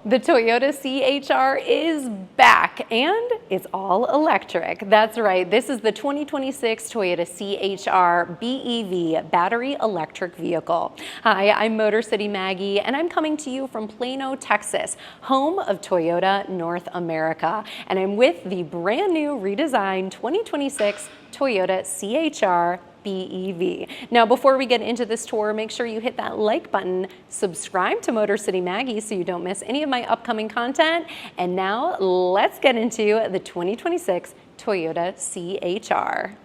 The Toyota CHR is back, and it's all electric. That's right, this is the 2026 Toyota CHR BEV battery electric vehicle. Hi, I'm Motor City Maggie, and I'm coming to you from Plano, Texas, home of Toyota North America. And I'm with the brand new redesigned 2026 Toyota CHR BEV. Now, before we get into this tour, make sure you hit that like button, subscribe to Motor City Maggie so you don't miss any of my upcoming content. And now let's get into the 2026 Toyota CHR.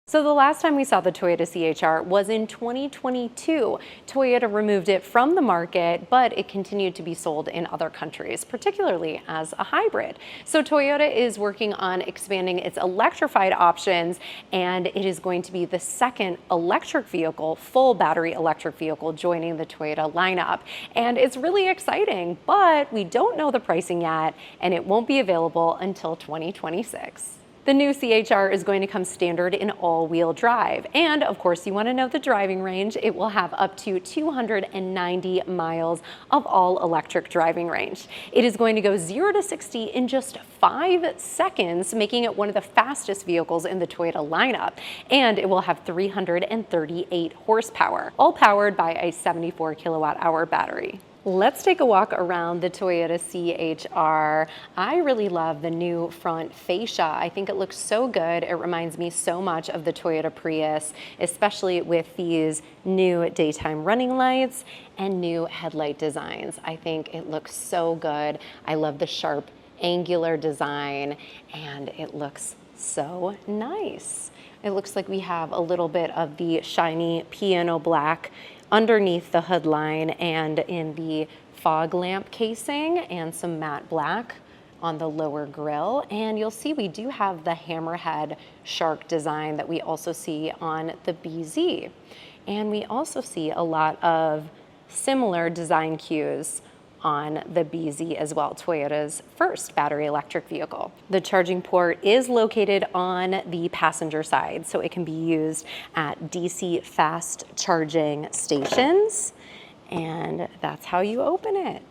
So the last time we saw the Toyota CHR was in 2022. Toyota removed it from the market, but it continued to be sold in other countries, particularly as a hybrid. So Toyota is working on expanding its electrified options, and it is going to be the second electric vehicle, full battery electric vehicle, joining the Toyota lineup. And it's really exciting, but we don't know the pricing yet, and it won't be available until 2026. The new CHR is going to come standard in all-wheel drive. And of course, you want to know the driving range. It will have up to 290 miles of all-electric driving range. It is going to go 0 to 60 in just 5 seconds, making it one of the fastest vehicles in the Toyota lineup. And it will have 338 horsepower, all powered by a 74 kilowatt-hour battery. Let's take a walk around the Toyota CHR. I really love the new front fascia. I think it looks so good. It reminds me so much of the Toyota Prius, especially with these new daytime running lights and new headlight designs. I think it looks so good. I love the sharp angular design, and it looks so nice. It looks like we have a little bit of the shiny piano black underneath the hood line and in the fog lamp casing, and some matte black on the lower grille. And you'll see we do have the hammerhead shark design that we also see on the BZ. And we also see a lot of similar design cues on the BZ as well, Toyota's first battery electric vehicle. The charging port is located on the passenger side, so it can be used at DC fast charging stations, and that's how you open it.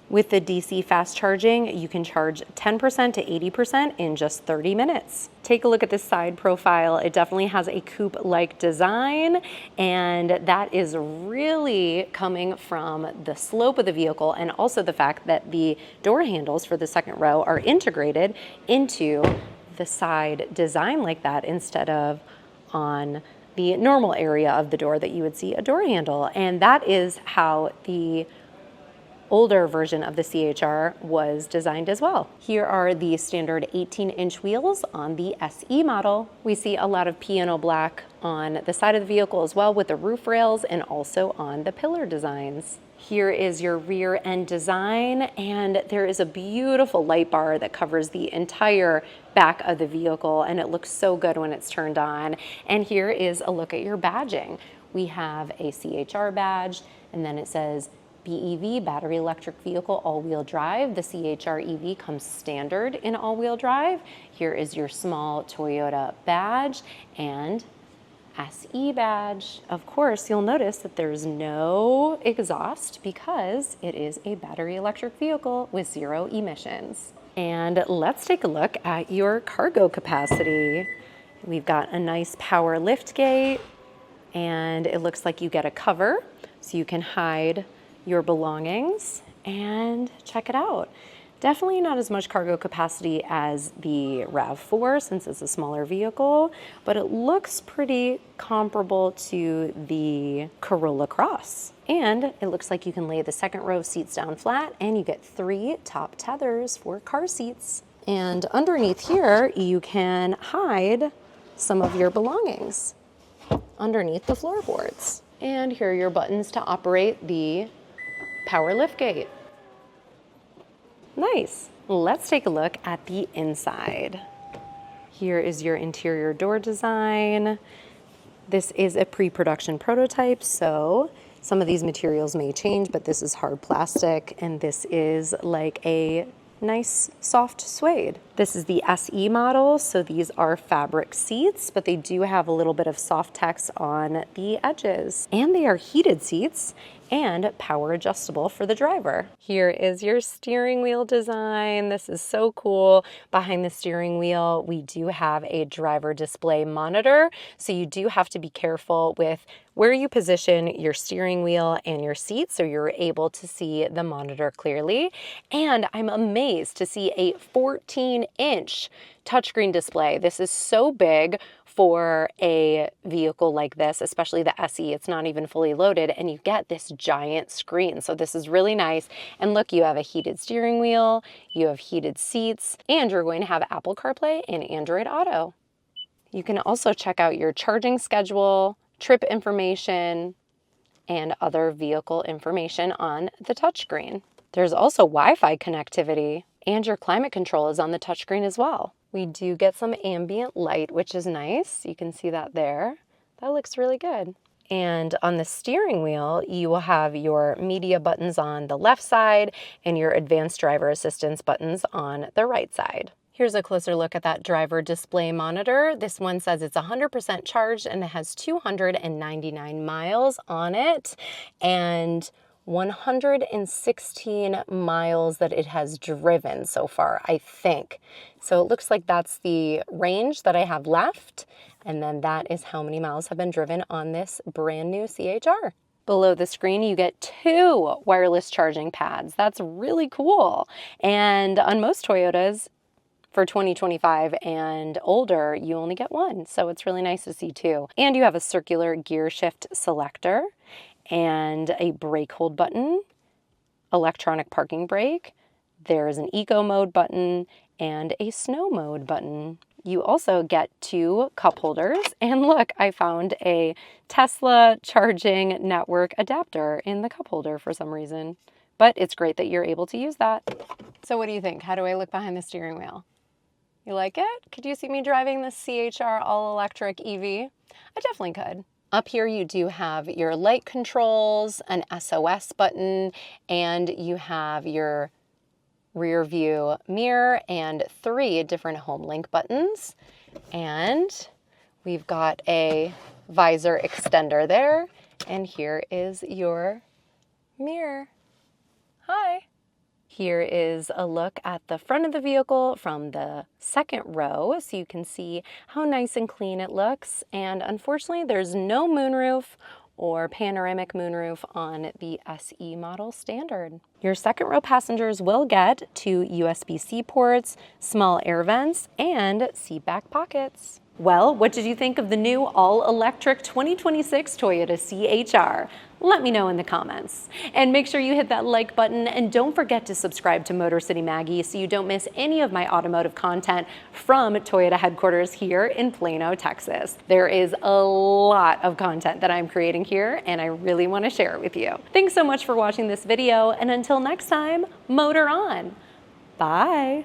With the DC fast charging, you can charge 10% to 80% in just 30 minutes. Take a look at this side profile. It definitely has a coupe-like design, and that is really coming from the slope of the vehicle, and also the fact that the door handles for the second row are integrated into the side design like that, instead of on the normal area of the door that you would see a door handle. And that is how the older version of the CHR was designed as well. Here are the standard 18-inch wheels on the SE model. We see a lot of piano black on the side of the vehicle as well, with the roof rails, and also on the pillar designs. Here is your rear end design, and there is a beautiful light bar that covers the entire back of the vehicle, and it looks so good when it's turned on. And here is a look at your badging. We have a CHR badge, and then it says BEV, battery electric vehicle, all-wheel drive. The CHR EV comes standard in all-wheel drive. Here is your small Toyota badge and SE badge. Of course, you'll notice that there's no exhaust because it is a battery electric vehicle with 0 emissions. And let's take a look at your cargo capacity. We've got a nice power lift gate, and it looks like you get a cover so you can hide your belongings. And check it out. Definitely not as much cargo capacity as the RAV4 since it's a smaller vehicle, but it looks pretty comparable to the Corolla Cross. And it looks like you can lay the second row seats down flat, and you get 3 top tethers for car seats. And underneath here, you can hide some of your belongings underneath the floorboards. And here are your buttons to operate the power liftgate. Nice. Let's take a look at the inside. Here is your interior door design. This is a pre-production prototype, so some of these materials may change, but this is hard plastic, and this is like a nice soft suede. This is the SE model, so these are fabric seats, but they do have a little bit of soft tex on the edges. And they are heated seats, and power adjustable for the driver. Here is your steering wheel design. This is so cool. Behind the steering wheel, we do have a driver display monitor. So you do have to be careful with where you position your steering wheel and your seat so you're able to see the monitor clearly. And I'm amazed to see a 14-inch touchscreen display. This is so big for a vehicle like this, especially the SE. It's not even fully loaded, and you get this giant screen. So this is really nice. And look, you have a heated steering wheel, you have heated seats, and you're going to have Apple CarPlay and Android Auto. You can also check out your charging schedule, trip information, and other vehicle information on the touchscreen. There's also Wi-Fi connectivity, and your climate control is on the touchscreen as well. We do get some ambient light, which is nice. You can see that there. That looks really good. And on the steering wheel, you will have your media buttons on the left side and your advanced driver assistance buttons on the right side. Here's a closer look at that driver display monitor. This one says it's 100% charged and it has 299 miles on it and 116 miles that it has driven so far, I think. So it looks like that's the range that I have left. And then that is how many miles have been driven on this brand new CHR. Below the screen, you get 2 wireless charging pads. That's really cool. And on most Toyotas, for 2025 and older, you only get 1. So it's really nice to see 2. And you have a circular gear shift selector and a brake hold button, electronic parking brake. There's an eco mode button and a snow mode button. You also get 2 cup holders. And look, I found a Tesla charging network adapter in the cup holder for some reason. But it's great that you're able to use that. So what do you think? How do I look behind the steering wheel? You like it? Could you see me driving the CHR all-electric EV? I definitely could. Up here you do have your light controls, an SOS button, and you have your rear view mirror and 3 different home link buttons. And we've got a visor extender there. And here is your mirror. Hi. Here is a look at the front of the vehicle from the second row, so you can see how nice and clean it looks. And unfortunately, there's no moonroof or panoramic moonroof on the SE model standard. Your second row passengers will get 2 USB-C ports, small air vents, and seat back pockets. Well, what did you think of the new all-electric 2026 Toyota CHR? Let me know in the comments. And make sure you hit that like button and don't forget to subscribe to Motor City Maggie so you don't miss any of my automotive content from Toyota headquarters here in Plano, Texas. There is a lot of content that I'm creating here and I really want to share it with you. Thanks so much for watching this video, and until next time, motor on. Bye.